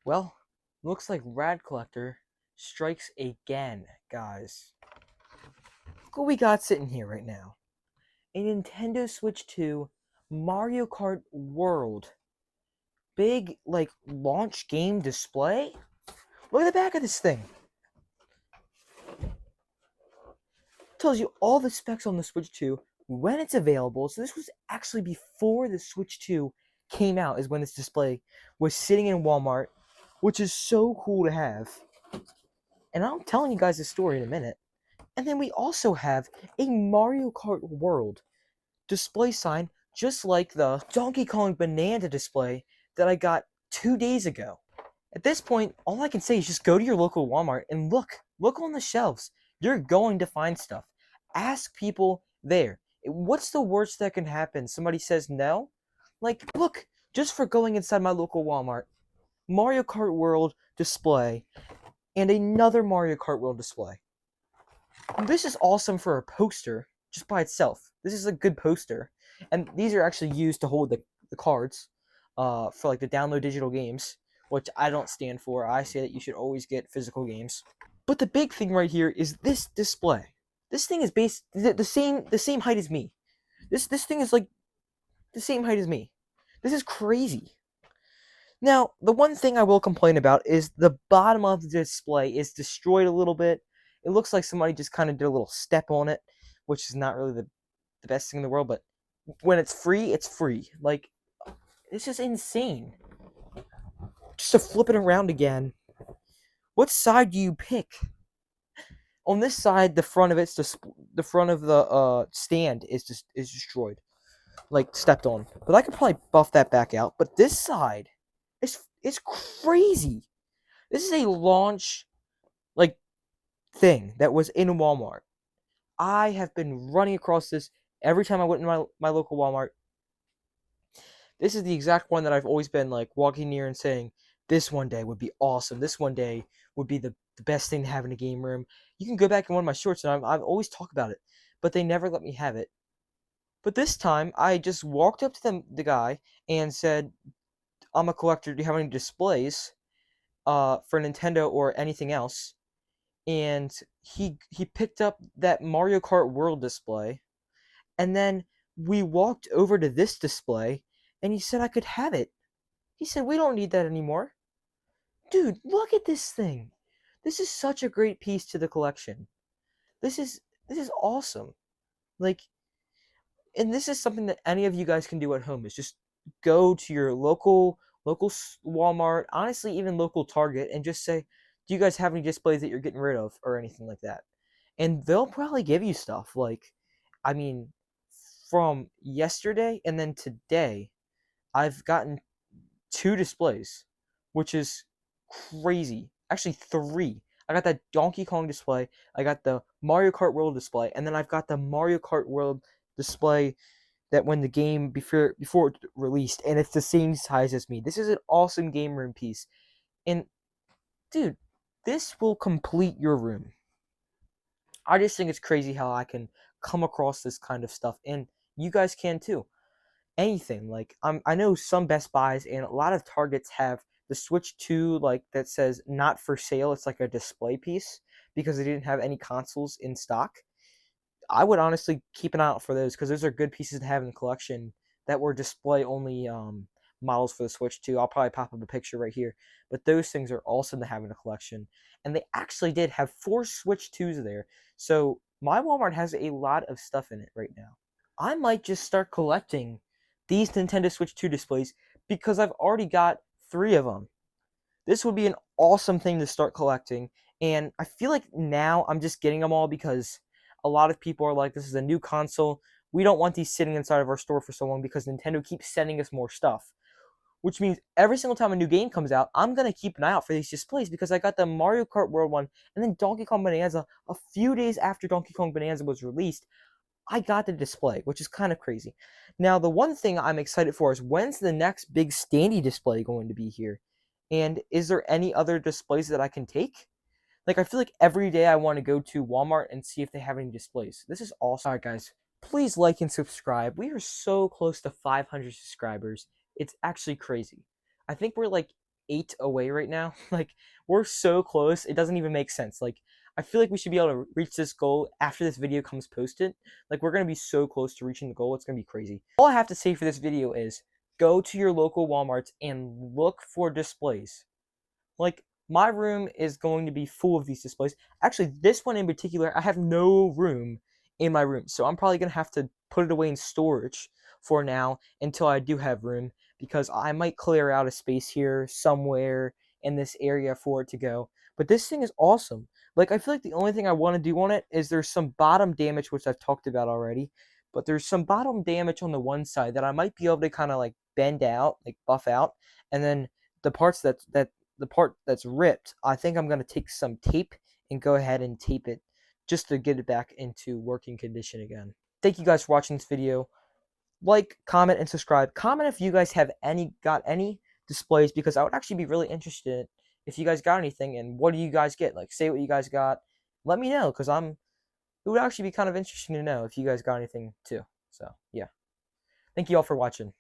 Well, looks like Rad Collector strikes again, guys. Look what we got sitting here right now. A Nintendo Switch 2 Mario Kart World. Big, launch game display? Look at the back of this thing. Tells you all the specs on the Switch 2, when it's available. So this was actually before the Switch 2 came out, is when this display was sitting in Walmart, which is so cool to have. And I'm telling you guys the story in a minute. And then we also have a Mario Kart World display sign, just like the Donkey Kong Bonanza display that I got 2 days ago. At this point, all I can say is just go to your local Walmart and look on the shelves. You're going to find stuff. Ask people there. What's the worst that can happen? Somebody says no? Look, just for going inside my local Walmart, Mario Kart World display and another Mario Kart World display. This is awesome for a poster just by itself. This is a good poster. And these are actually used to hold the cards for the download digital games, which I don't stand for. I say that you should always get physical games. But the big thing right here is this display. This thing is the same height as me. This thing is like the same height as me. This is crazy. Now, the one thing I will complain about is the bottom of the display is destroyed a little bit. It looks like somebody just kind of did a little step on it, which is not really the best thing in the world, but when it's free, it's free. It's just insane. Just to flip it around again. What side do you pick? On this side, the front of the front of the stand is destroyed, stepped on. But I could probably buff that back out. But this side, it's crazy. This is a launch thing that was in Walmart. I have been running across this every time I went in my local Walmart. This is the exact one that I've always been walking near and saying, this one day would be awesome. This one day would be the best thing to have in a game room. You can go back in one of my shorts and I've always talked about it, but they never let me have it. But this time I just walked up to the guy and said, I'm a collector. Do you have any displays for Nintendo or anything else? And he picked up that Mario Kart World display, and then we walked over to this display, and he said I could have it. He said, we don't need that anymore. Dude, look at this thing. This is such a great piece to the collection. This is awesome. And this is something that any of you guys can do at home, is just go to your local Walmart, honestly even local Target, and just say, do you guys have any displays that you're getting rid of or anything like that? And they'll probably give you stuff. From yesterday and then today, I've gotten 2 displays, which is crazy. Actually, 3. I got that Donkey Kong display, I got the Mario Kart World display, and then I've got the Mario Kart World display that when the game before it released, and it's the same size as me. This is an awesome game room piece. And dude, this will complete your room. I just think it's crazy how I can come across this kind of stuff, and you guys can too. Anything I know some Best Buys and a lot of Targets have the Switch 2 that says not for sale. It's like a display piece because they didn't have any consoles in stock. I would honestly keep an eye out for those because those are good pieces to have in the collection that were display only models for the Switch 2. I'll probably pop up a picture right here. But those things are awesome to have in a collection. And they actually did have 4 Switch 2s there. So my Walmart has a lot of stuff in it right now. I might just start collecting these Nintendo Switch 2 displays because I've already got 3 of them. This would be an awesome thing to start collecting. And I feel like now I'm just getting them all because a lot of people are like, this is a new console. We don't want these sitting inside of our store for so long because Nintendo keeps sending us more stuff. Which means every single time a new game comes out, I'm going to keep an eye out for these displays because I got the Mario Kart World one and then Donkey Kong Bonanza a few days after Donkey Kong Bonanza was released. I got the display, which is kind of crazy. Now, the one thing I'm excited for is when's the next big standee display going to be here? And is there any other displays that I can take? I feel like every day I want to go to Walmart and see if they have any displays. This is awesome. Alright, guys. Please like and subscribe. We are so close to 500 subscribers. It's actually crazy. I think we're 8 away right now. Like, we're so close, it doesn't even make sense. Like, I feel like we should be able to reach this goal after this video comes posted. Like, we're going to be so close to reaching the goal, it's going to be crazy. All I have to say for this video is go to your local Walmarts and look for displays. Like, my room is going to be full of these displays. Actually, this one in particular, I have no room in my room. So I'm probably going to have to put it away in storage for now until I do have room, because I might clear out a space here somewhere in this area for it to go. But this thing is awesome. Like, I feel like the only thing I want to do on it is there's some bottom damage, which I've talked about already. But there's some bottom damage on the one side that I might be able to kind of like bend out, like buff out. And then the parts the part that's ripped, I think I'm going to take some tape and go ahead and tape it just to get it back into working condition again. Thank you guys for watching this video. Like, comment, and subscribe. Comment if you guys have got any displays, because I would actually be really interested if you guys got anything, and what do you guys get? Like, say what you guys got. Let me know, because it would actually be kind of interesting to know if you guys got anything too. So, yeah. Thank you all for watching.